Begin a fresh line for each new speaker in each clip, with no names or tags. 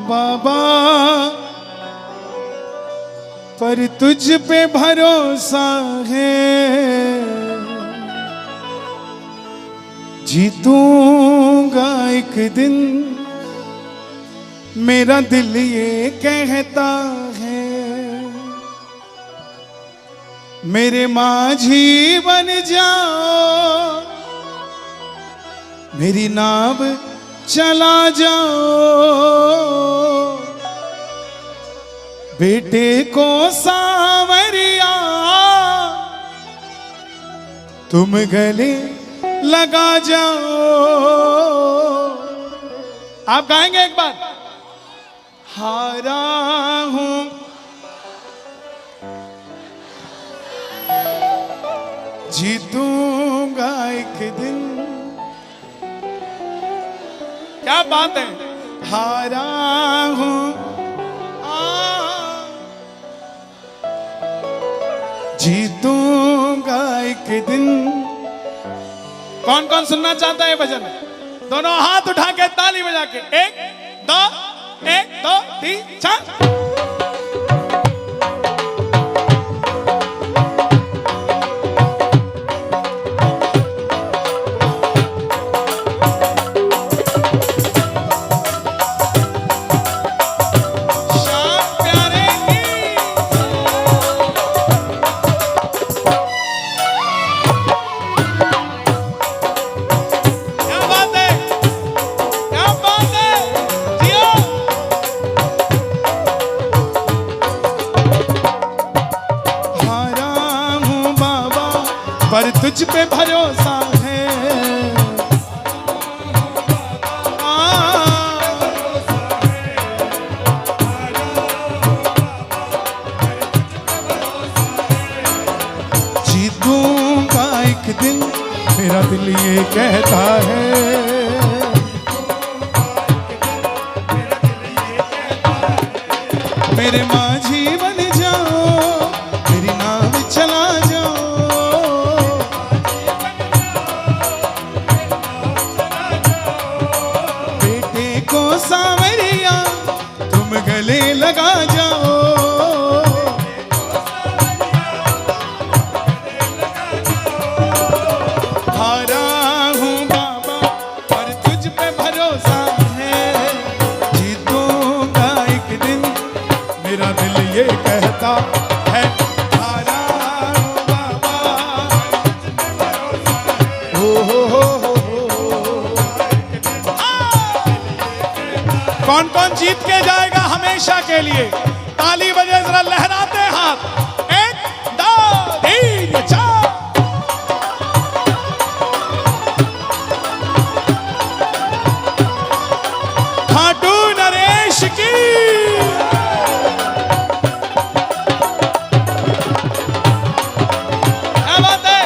बाबा पर तुझ पे भरोसा है, जीतूंगा एक दिन मेरा दिल ये कहता है। मेरे माझी बन जाओ, मेरी नाव चला जाओ, बेटे को सांवरिया तुम गले लगा जाओ। आप गाएंगे एक बार? हारा हूं जीतूंगा एक दिन। क्या बात है, हारा हूं जीतूंगा एक दिन। कौन कौन सुनना चाहता है भजन? दोनों हाथ उठा के ताली बजा के 1 2 3 4। पर तुझ पे भरोसा है, जीतूंगा एक दिन मेरा दिल ये कहता है। मेरे माझी बन जाओ, मेरी नाव चला जाओ, सांवरिया तुम गले लगा जाओ। हारा हूं बाबा पर तुझ पे भरोसा है, जीतूंगा एक दिन मेरा दिल ये कहता है। हारा हूं बाबा हो कौन कौन जीत के जाएगा हमेशा के लिए? ताली बजे जरा लहराते हाथ। 1 2 3 4। खाटू नरेश की क्या बात है।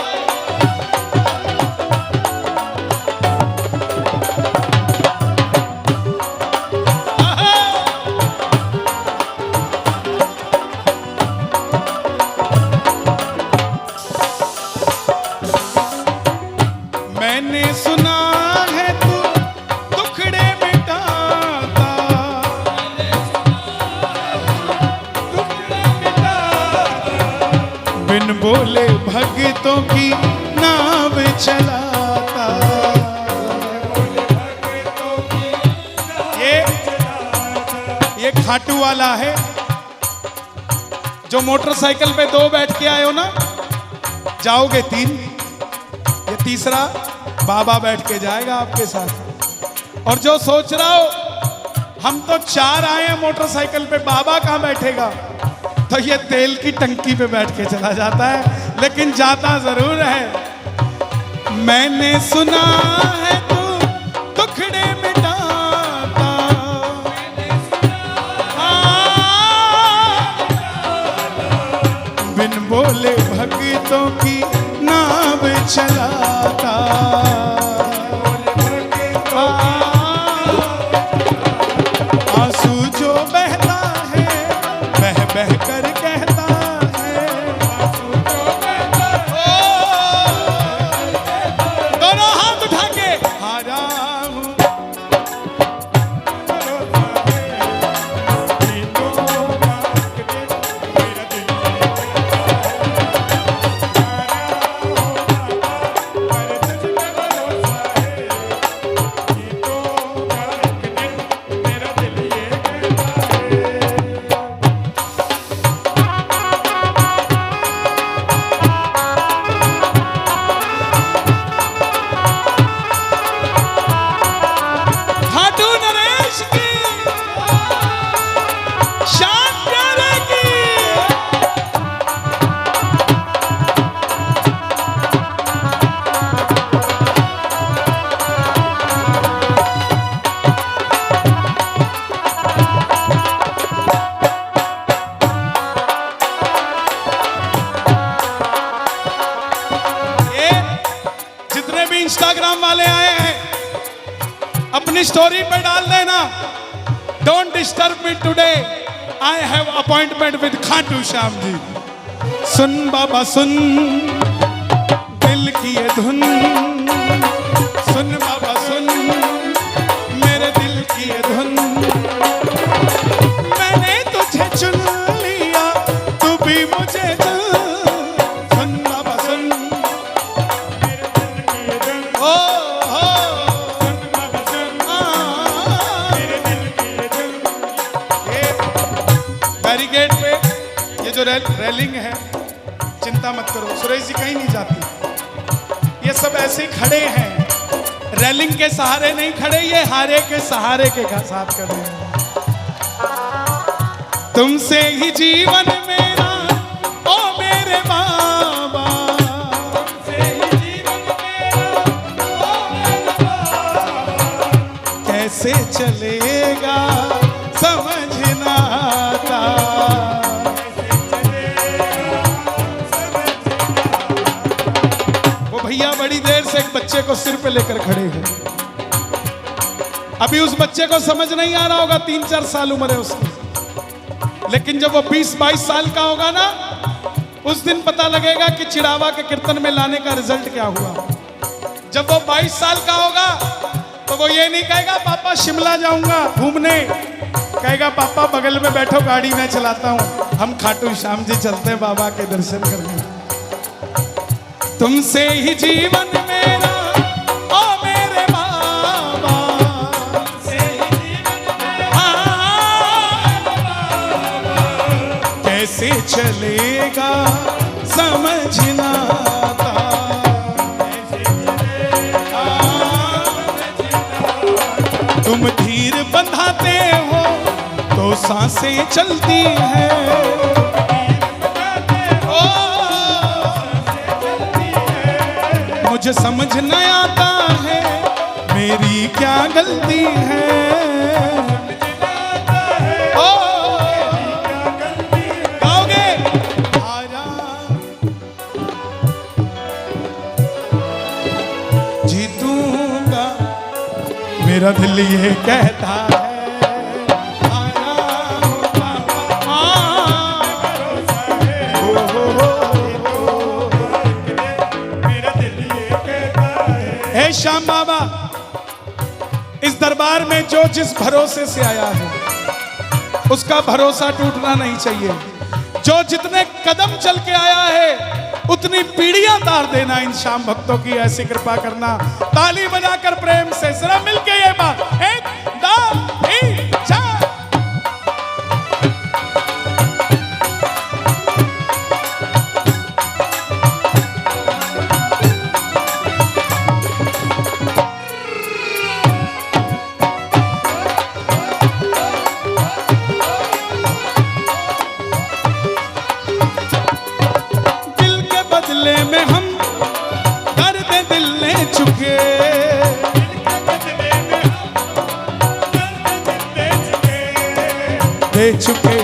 मैंने सुना है तू टुकड़े मिटाता, बिन बोले भक्तों की नाव चलाता। ये खाटू वाला है जो मोटरसाइकिल पे 2 बैठ के आए हो ना, जाओगे 3, ये तीसरा बाबा बैठ के जाएगा आपके साथ। और जो सोच रहा हो हम तो 4 आए हैं मोटरसाइकिल पे, बाबा कहाँ बैठेगा, तो ये तेल की टंकी पे बैठ के चला जाता है, लेकिन जाता जरूर है। मैंने सुना है तू टुकड़े मिटाता, बिन बोले भक्तों की नाव चलाता। आंसू जो बहता है बह बह कर कहता है, दोनों हाथ उठा के हारा हूं स्टोरी पे डाल देना, don't disturb me today, I have appointment with Khatu Shyam ji. सुन बाबा सुन दिल की ये धुन, सुन बाबा सुन मेरे दिल की ये धुन, मैंने तुझे चुन लिया तू भी मुझे चुन, सुन बाबा सुन मेरे दिल की ये धुन, ओ हो सुन बाबा सुन मेरे दिल की ये धुन। ये बैरिकेड पे ये जो रेलिंग है, चिंता मत करो, सुरेश जी कहीं नहीं जाती, ये सब ऐसे ही खड़े हैं, रेलिंग के सहारे नहीं खड़े, ये हारे के सहारे के साथ खड़े हैं। तुमसे ही जीवन मेरा ओ मेरे बाबा, तुमसे ही जीवन मेरा ओ मेरे बाबा, कैसे चलेगा समझ ना आता, भैया बड़ी देर से एक बच्चे को सिर पे लेकर खड़े हैं। अभी उस बच्चे को समझ नहीं आ रहा होगा, 3-4 साल उम्र है उसकी, लेकिन जब वो 20-22 साल का होगा ना, उस दिन पता लगेगा कि चिड़ावा के कीर्तन में लाने का रिजल्ट क्या हुआ। जब वो 22 साल का होगा तो वो ये नहीं कहेगा पापा शिमला जाऊंगा घूमने, कहेगा पापा बगल में बैठो गाड़ी में चलाता हूं, हम खाटू श्याम जी चलते हैं बाबा के दर्शन करने। तुमसे ही जीवन मेरा ओ मेरे बाबा, तुमसे ही जीवन मेरा कैसे चलेगा समझ ना आता, तुम धीर बंधाते हो तो सांसें चलती हैं, मुझे समझ न आता है मेरी क्या गलती है, ओ गाओगे आजा जीतूंगा मेरा दिल ये कहता है, श्याम बाबा इस दरबार में जो जिस भरोसे से आया है उसका भरोसा टूटना नहीं चाहिए, जो जितने कदम चल के आया है उतनी पीढ़ियां तार देना, इन श्याम भक्तों की ऐसी कृपा करना। ताली बजाकर प्रेम से जरा मिलके ये बात, 1 2 3 4। में हम दर्द दिल ले चुके, दे चुके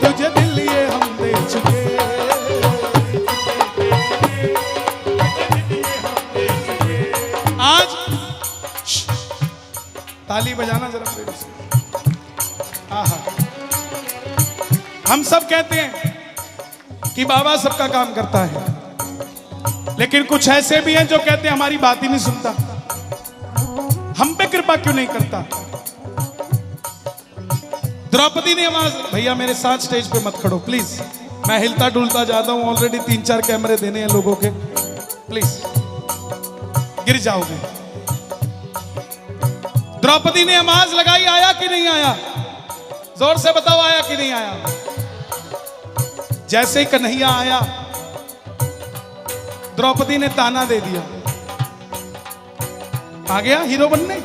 तुझे दिल ये हम दे चुके, आज ताली बजाना जरा प्रेम से। आहा, हम सब कहते हैं कि बाबा सबका काम करता है, लेकिन कुछ ऐसे भी हैं जो कहते हैं हमारी बात ही नहीं सुनता, हम पे कृपा क्यों नहीं करता। द्रौपदी ने आवाज, भैया मेरे साथ स्टेज पे मत खड़ो प्लीज, मैं हिलता डुलता जाता हूं, ऑलरेडी 3-4 कैमरे देने हैं लोगों के, प्लीज गिर जाओगे। द्रौपदी ने आवाज लगाई, आया कि नहीं आया, जोर से बताओ आया कि नहीं आया। जैसे ही कन्हैया आया द्रौपदी ने ताना दे दिया, आ गया हीरो बनने।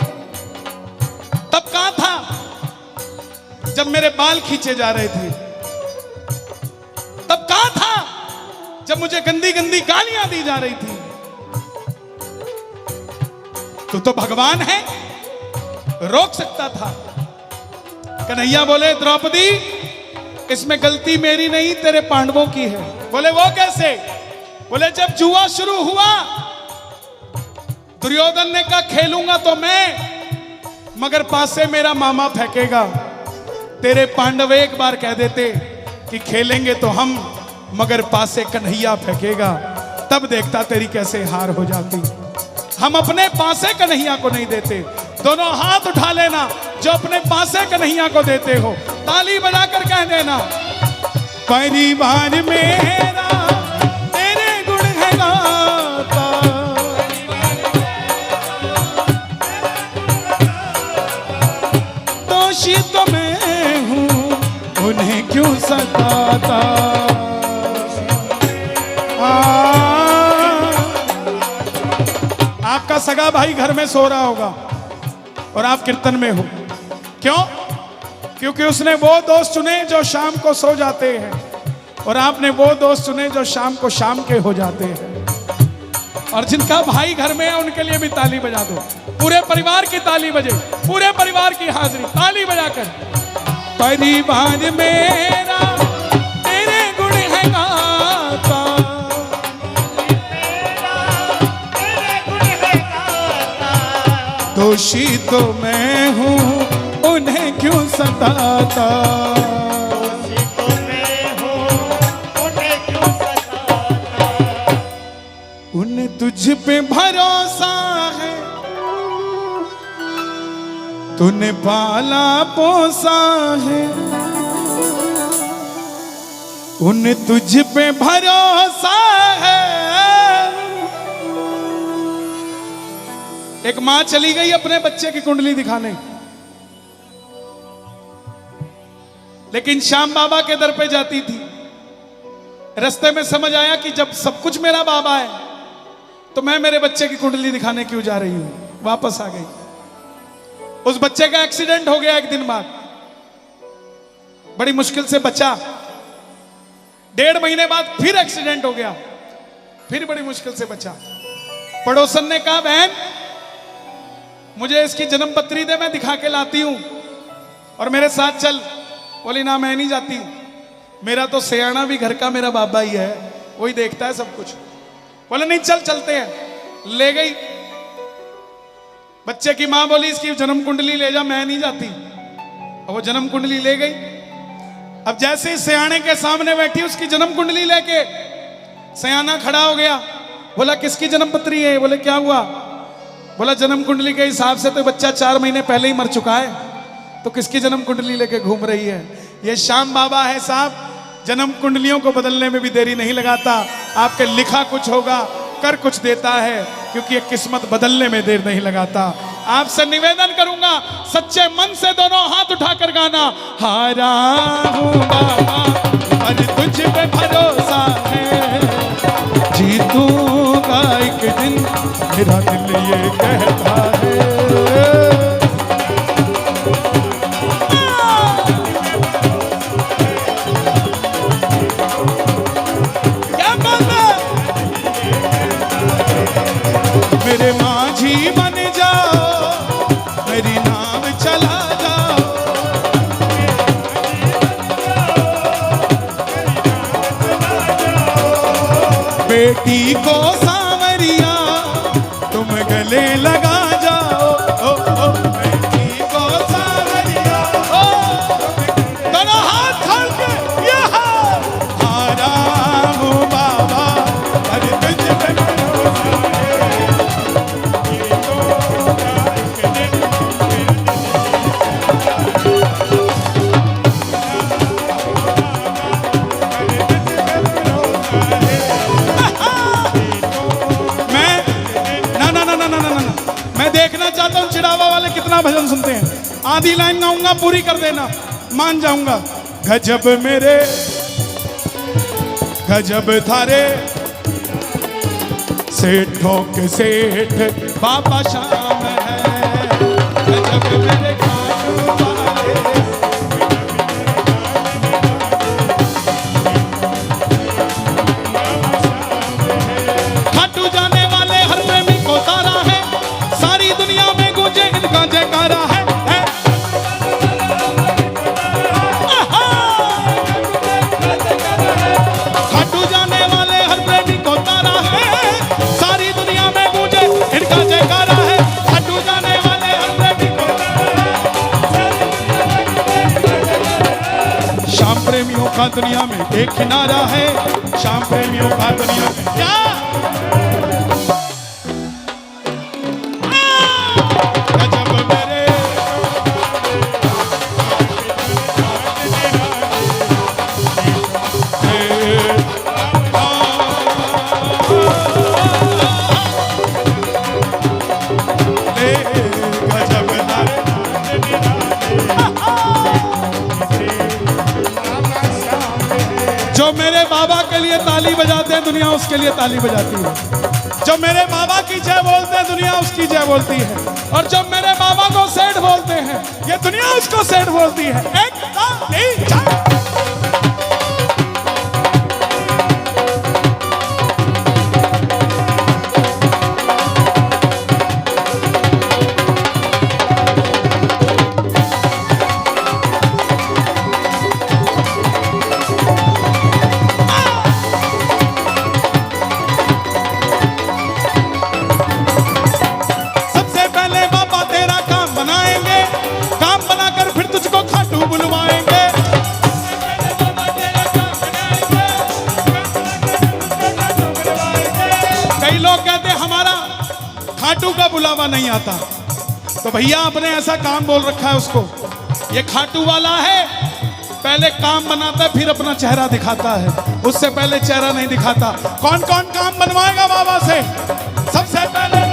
तब कहां था जब मेरे बाल खींचे जा रहे थे, तब कहां था जब मुझे गंदी गंदी गालियां दी जा रही थी। तू तो भगवान है, रोक सकता था। कन्हैया बोले द्रौपदी इसमें गलती मेरी नहीं तेरे पांडवों की है। बोले वो कैसे? बोले जब जुआ शुरू हुआ दुर्योधन ने कहा खेलूंगा तो मैं, मगर पास से मेरा मामा फेंकेगा। तेरे पांडव एक बार कह देते कि खेलेंगे तो हम, मगर पास से कन्हैया फेंकेगा, तब देखता तेरी कैसे हार हो जाती। हम अपने पासे कन्हैया को नहीं देते। दोनों हाथ उठा लेना जो अपने पासे कन्हैया को देते हो, ताली बजाकर कह देना, परिवार मेरा तेरे गुण है गाता, दोषी तो मैं हूँ उन्हें क्यों सताता। आपका सगा भाई घर में सो रहा होगा और आप कीर्तन में हो, क्यों? क्योंकि उसने वो दोस्त चुने जो शाम को सो जाते हैं और आपने वो दोस्त चुने जो शाम को शाम के हो जाते हैं। और जिनका भाई घर में है उनके लिए भी ताली बजा दो, पूरे परिवार की ताली बजे, पूरे परिवार की हाजिरी ताली बजाकर। परिवार मेरा तेरे गुण है गाता, दोषी तो मैं हूँ उन्हें क्यों सताता,
दोषी तो मैं हूँ उन्हें क्यों सताता।
उन्हें तुझ पे भरोसा है, तूने पाला पोसा है, उन्हें तुझ पे भरोसा है। एक मां चली गई अपने बच्चे की कुंडली दिखाने, लेकिन श्याम बाबा के दर पे जाती थी। रास्ते में समझ आया कि जब सब कुछ मेरा बाबा है तो मैं मेरे बच्चे की कुंडली दिखाने क्यों जा रही हूं। वापस आ गई। उस बच्चे का एक्सीडेंट हो गया एक दिन बाद, बड़ी मुश्किल से बचा। 1.5 महीने बाद फिर एक्सीडेंट हो गया, फिर बड़ी मुश्किल से बचा। पड़ोसन ने कहा, बहन मुझे इसकी जन्म पत्री दे, मैं दिखा के लाती हूं और मेरे साथ चल। बोली ना, मैं नहीं जाती, मेरा तो सयाना भी घर का मेरा बाबा ही है, वही देखता है सब कुछ। बोले नहीं चल चलते हैं। ले गई। बच्चे की मां बोली इसकी जन्म कुंडली ले जा, मैं नहीं जाती। और वो जन्म कुंडली ले गई। अब जैसे ही सयाने के सामने बैठी उसकी जन्म कुंडली लेके, सयाना खड़ा हो गया। बोला किसकी जन्म पत्री है? बोले क्या हुआ? बोला जन्म कुंडली के हिसाब से तो बच्चा 4 महीने पहले ही मर चुका है, तो किसकी जन्म कुंडली लेके घूम रही है? ये श्याम बाबा है साहब, जन्म कुंडलियों को बदलने में भी देरी नहीं लगाता। आपके लिखा कुछ होगा, कर कुछ देता है, क्योंकि ये किस्मत बदलने में देर नहीं लगाता। आपसे निवेदन करूंगा, सच्चे मन से दोनों हाथ उठाकर गाना, हारा हूं बाबा पर तुझ पे भरोसा है, जीतूंगा एक दिन मेरा दिल ये कहता है। क्या बात है? मेरे माझी बन जाओ, मेरी नाम चला जाओ, बेटी को सांवरिया तुम गले लगा जाओ। ओ, ओ, बेटी को सांवरिया, ओ, दोनों हाथ खोल के ये हारा हूं बाबा पर तुझ पे भरोसा है, मैं देखना चाहता हूं चिड़ावा वाले कितना भजन सुनते हैं। आधी लाइन गाऊंगा, पूरी कर देना, मान जाऊंगा। गजब मेरे गजब थारे सेठों के सेठ बाबा श्याम है, गजब मेरे खाटू वाले, खाटू जाने वाले हर प्रेमी को तारा है, सारी दुनिया में गूंजे इनका जयकारा है। खाटू जाने वाले हर प्रेमी को तारा है, सारी दुनिया में गूंजे इनका जयकारा है। खाटू का दुनिया में एक किनारा है, श्याम प्रेमियों का दुनिया में क्या गजब मेरे गजब जो मेरे बाबा के लिए ताली बजाते हैं दुनिया उसके लिए ताली बजाती है, जो मेरे बाबा की जय बोलते हैं दुनिया उसकी जय बोलती है, और जब मेरे बाबा को सेठ बोलते हैं ये दुनिया उसको सेठ बोलती है। एक ताली जय। कई लोग कहते हैं हमारा खाटू का बुलावा नहीं आता, तो भैया आपने ऐसा काम बोल रखा है उसको, ये खाटू वाला है, पहले काम बनाता है फिर अपना चेहरा दिखाता है, उससे पहले चेहरा नहीं दिखाता। कौन कौन काम बनवाएगा बाबा से? सबसे पहले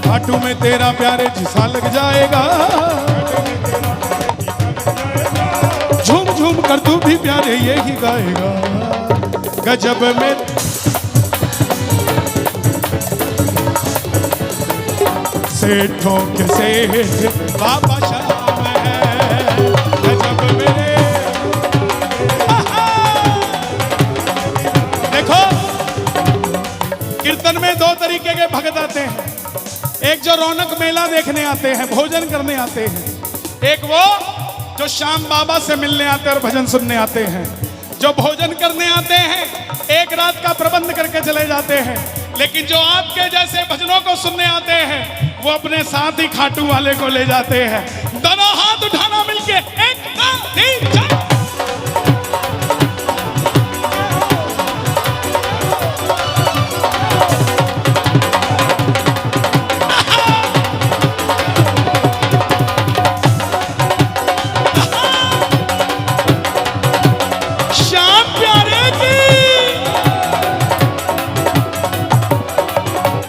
खाटू में तेरा प्यारे जिसा लग जाएगा, झूम झूम कर तू भी प्यारे यही गाएगा। गजब में सेठों के सेठ बाबा श्याम है, गजब मेरे। देखो कीर्तन में दो तरीके के भक्त आते हैं, एक जो रौनक मेला देखने आते हैं, भोजन करने आते हैं, एक वो जो श्याम बाबा से मिलने आते हैं और भजन सुनने आते हैं। जो भोजन करने आते हैं एक रात का प्रबंध करके चले जाते हैं, लेकिन जो आपके जैसे भजनों को सुनने आते हैं वो अपने साथ ही खाटू वाले को ले जाते हैं। दोनों हाथ उठाना मिलके एक